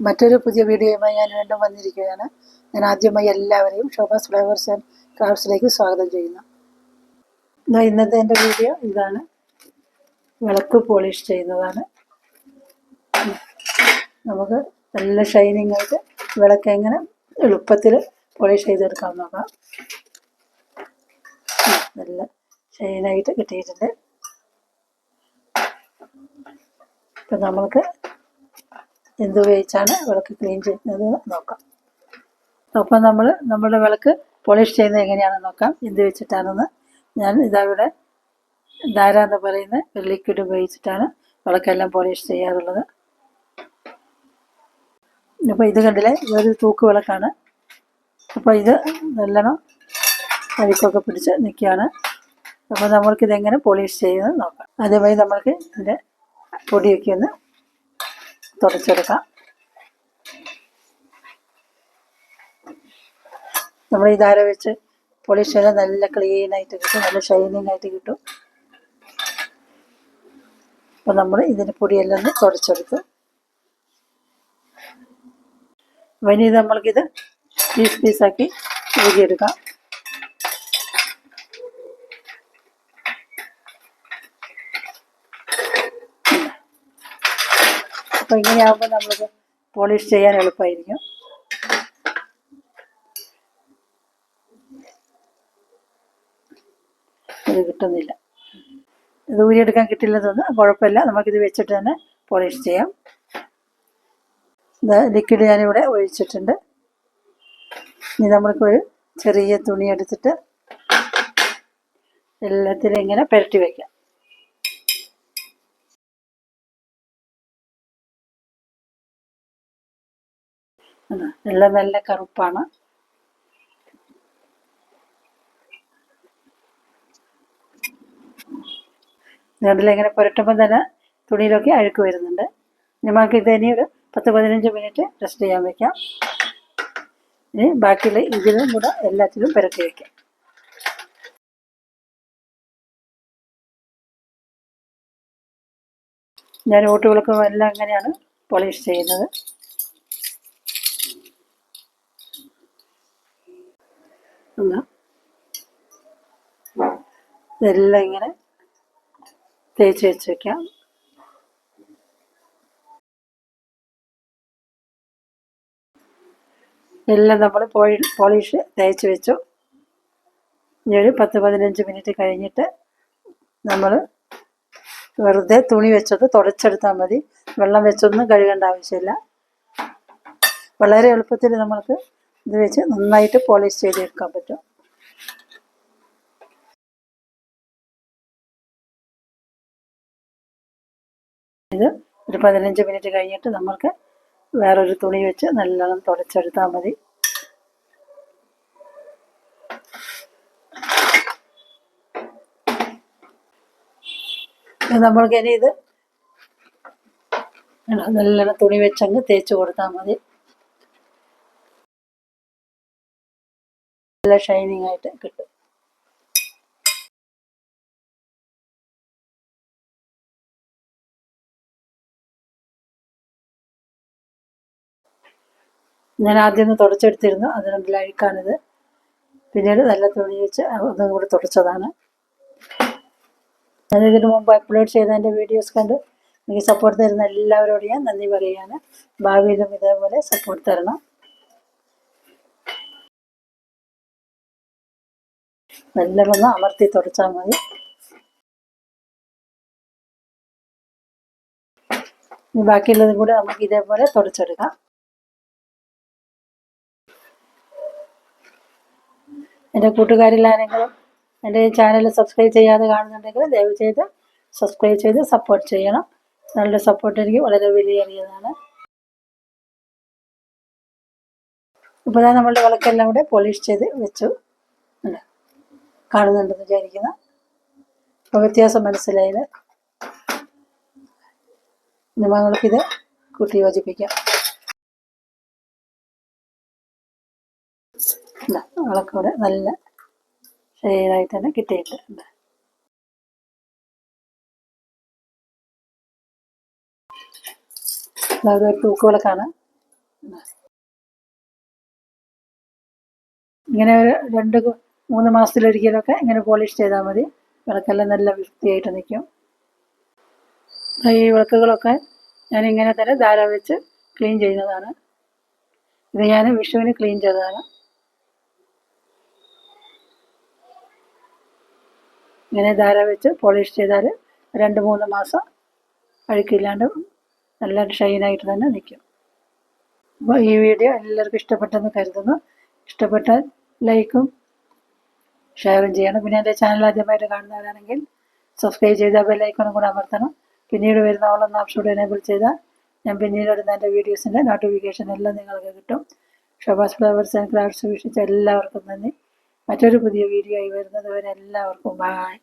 മറ്റൊരു പുതിയ വീഡിയോയുമായി ഞാൻ വീണ്ടും വന്നിരിക്കുകയാണ്. ഞാൻ ആദ്യമായി എല്ലാവരെയും ശോഭാസ് ഫ്ലവേഴ്സ് ആൻഡ് ക്രാഫ്റ്റ്സിലേക്ക് സ്വാഗതം ചെയ്യുന്നു. ഇന്നത്തെ എൻ്റെ വീഡിയോ ഇതാണ്. വിളക്ക് പോളിഷ് ചെയ്യുന്നതാണ്. നമുക്ക് നല്ല ഷൈനിങ് ആയിട്ട് വിളക്ക് എങ്ങനെ എളുപ്പത്തിൽ പോളിഷ് ചെയ്തെടുക്കാൻ നോക്കാം. നല്ല ഷൈനായിട്ട് കിട്ടിയിട്ടുണ്ട്. ഇപ്പം നമുക്ക് എന്തുപയോഗിച്ചാണ് വിളക്ക് ക്ലീൻ ചെയ്യുന്നത് നോക്കാം. അപ്പം നമ്മുടെ വിളക്ക് പോളിഷ് ചെയ്യുന്നത് എങ്ങനെയാണെന്ന് നോക്കാം. എന്ത് വെച്ചിട്ടാണെന്ന്. ഞാൻ ഇതവിടെ ധാര എന്ന് പറയുന്ന ഒരു ലിക്വിഡ് ഉപയോഗിച്ചിട്ടാണ് വിളക്കെല്ലാം പോളിഷ് ചെയ്യാറുള്ളത്. അപ്പോൾ ഇത് കണ്ടില്ലേ, ഇതൊരു തൂക്ക് വിളക്കാണ്. അപ്പോൾ ഇത് നല്ലോണം അഴുക്കൊക്കെ പിടിച്ച് നിൽക്കുകയാണ്. അപ്പോൾ നമ്മൾക്കിതെങ്ങനെ പോളിഷ് ചെയ്യുന്നത് നോക്കാം. ആദ്യമായി നമ്മൾക്ക് ഇതിൻ്റെ പൊടിയൊക്കെ ഒന്ന് തുടച്ചെടുക്കാം. നമ്മൾ ഈ ധാര വെച്ച് പോളിഷ് ചെയ്താൽ നല്ല ക്ലീനായിട്ട് കിട്ടും, നല്ല ഷൈനിങ് ആയിട്ട് കിട്ടും. അപ്പോൾ നമ്മൾ ഇതിൻ്റെ പൊടിയെല്ലാം ഒന്ന് തുടച്ചെടുത്തു. ഇനി നമ്മൾക്കിത് പീസാക്കി ഊരിയെടുക്കാം. അപ്പോൾ ഇങ്ങനെയാകുമ്പോൾ നമ്മൾക്ക് പോളിഷ് ചെയ്യാൻ എളുപ്പമായിരിക്കും. ഇത് കിട്ടുന്നില്ല, ഇത് ഊരിയെടുക്കാൻ കിട്ടില്ലെന്നൊന്നും കുഴപ്പമില്ല. നമുക്കിത് വെച്ചിട്ട് തന്നെ പോളിഷ് ചെയ്യാം. ലിക്വിഡ് ഞാനിവിടെ ഒഴിച്ചിട്ടുണ്ട്. ഇനി നമ്മൾക്കൊരു ചെറിയ തുണി എടുത്തിട്ട് എല്ലാത്തിനും ഇങ്ങനെ പുരട്ടി വയ്ക്കാം. എല്ലാം നല്ല കറുപ്പാണ്. ഇങ്ങനെ പുരട്ടുമ്പോൾ തന്നെ തുണിയിലൊക്കെ അഴുക്ക് വരുന്നുണ്ട്. നമുക്ക് ഇതിനി ഒരു 10-15 മിനിറ്റ് റെസ്റ്റ് ചെയ്യാൻ വയ്ക്കാം. ഇനി ബാക്കിയുള്ള ഇതിലും കൂടെ എല്ലാത്തിലും പുരട്ടി വയ്ക്കാം. ഞാൻ ഓട്ടുവിളക്കും എല്ലാം അങ്ങനെയാണ് പോളിഷ് ചെയ്യുന്നത്. ഇതെല്ലാം ഇങ്ങനെ തേച്ച് വെച്ച് വയ്ക്കാം. എല്ലാം നമ്മൾ പോളിഷ് തേച്ച് വെച്ചു. ഇനി ഒരു 10-15 മിനിറ്റ് കഴിഞ്ഞിട്ട് നമ്മൾ വെറുതെ തുണി വെച്ചത് തുടച്ചെടുത്താൽ മതി. വെള്ളം വെച്ചൊന്നും കഴുകേണ്ട ആവശ്യമില്ല. വളരെ എളുപ്പത്തിൽ നമ്മൾക്ക് ഇത് വെച്ച് നന്നായിട്ട് പോളിഷ് ചെയ്തെടുക്കാൻ പറ്റും. ഇത് ഒരു 15 മിനിറ്റ് കഴിഞ്ഞിട്ട് നമ്മൾക്ക് വേറൊരു തുണി വെച്ച് നല്ലോണം തുടച്ചെടുത്താൽ മതി. നമ്മൾക്ക് ഇനി ഇത് നല്ലോണം തുണി വെച്ചങ്ങ് തേച്ച് കൊടുത്താൽ മതി. നല്ല ഷൈനിങ് ആയിട്ട് കിട്ടും. ഞാൻ ആദ്യം ഒന്ന് തുടച്ചെടുത്തിരുന്നു, അതിനുള്ള അഴുക്കാണിത്. പിന്നീട് നല്ല തുണി വെച്ച് ഒന്നും കൂടി തുടച്ചതാണ്. ഞാനിതിനു മുമ്പ് അപ്ലോഡ് ചെയ്ത എൻ്റെ വീഡിയോസ് കണ്ട് എനിക്ക് സപ്പോർട്ട് തരുന്ന എല്ലാവരോടും ഞാൻ നന്ദി പറയുകയാണ്. ഭാവിയിലും ഇതേപോലെ സപ്പോർട്ട് തരണം. നല്ലവണ്ണം അമർത്തി തുടച്ചാൽ മതി. ഇനി ബാക്കിയുള്ളതും കൂടെ നമുക്ക് ഇതേപോലെ തുടച്ചെടുക്കാം. എൻ്റെ കൂട്ടുകാരിൽ ആരെങ്കിലും എൻ്റെ ചാനൽ സബ്സ്ക്രൈബ് ചെയ്യാതെ കാണുന്നുണ്ടെങ്കിൽ ദയവ് ചെയ്ത് സബ്സ്ക്രൈബ് ചെയ്ത് സപ്പോർട്ട് ചെയ്യണം. നിങ്ങളുടെ സപ്പോർട്ട് എനിക്ക് വളരെ വിലയേറിയതാണ്. ഇപ്പോൾ ഞാൻ നമ്മളുടെ വിളക്കെല്ലാം കൂടെ പോളിഷ് ചെയ്ത് വെച്ചു. കാണുന്നുണ്ടെന്ന് വിചാരിക്കുന്നു. അപ്പോൾ വ്യത്യാസം മനസ്സിലായത്. നമ്മൾക്കിത് കൂട്ടി യോജിപ്പിക്കാം. വിളക്കൂടെ നല്ല ഷെയ്ഡായിട്ട് തന്നെ കിട്ടിയിട്ടുണ്ട്. അതൊരു തൂക്ക് വിളക്കാണ്. ഇങ്ങനെ ഒരു 2-3 മാസത്തിലൊരിക്കലൊക്കെ ഇങ്ങനെ പോളിഷ് ചെയ്താൽ മതി. വിളക്കെല്ലാം നല്ല വൃത്തിയായിട്ട് നിൽക്കും. ഈ വിളക്കുകളൊക്കെ ഞാനിങ്ങനെ തന്നെ ധാര വെച്ച് ക്ലീൻ ചെയ്യുന്നതാണ്. ഇത് ഞാൻ വിഷുവിന് ക്ലീൻ ചെയ്തതാണ്. ഇങ്ങനെ ധാര വെച്ച് പോളിഷ് ചെയ്താൽ 2-3 മാസം അഴുക്കില്ലാണ്ട് നല്ല ഷൈനായിട്ട് തന്നെ നിൽക്കും. അപ്പോൾ ഈ വീഡിയോ എല്ലാവർക്കും ഇഷ്ടപ്പെട്ടെന്ന് കരുതുന്നു. ഇഷ്ടപ്പെട്ടാൽ ലൈക്കും ഷെയറും ചെയ്യണം. പിന്നെ എൻ്റെ ചാനൽ ആദ്യമായിട്ട് കാണുന്നവരാണെങ്കിൽ സബ്സ്ക്രൈബ് ചെയ്താൽ ബെല്ലൈക്കണും കൂടെ അമർത്തണം. പിന്നീട് വരുന്ന ഓളെന്ന ഓപ്ഷൻ കൂടെ എനേബിൾ ചെയ്താൽ ഞാൻ പിന്നീട് ഇടുന്ന എൻ്റെ വീഡിയോസിൻ്റെ നോട്ടിഫിക്കേഷൻ എല്ലാം നിങ്ങൾക്ക് കിട്ടും. ഷബാസ് ഫ്ലവേഴ്സ് ആൻഡ് ക്രാഫ്റ്റ്സ് വീക്ഷിച്ച എല്ലാവർക്കും നന്ദി. മറ്റൊരു പുതിയ വീഡിയോ ആയി വരുന്നത് വരെ എല്ലാവർക്കും ബൈ.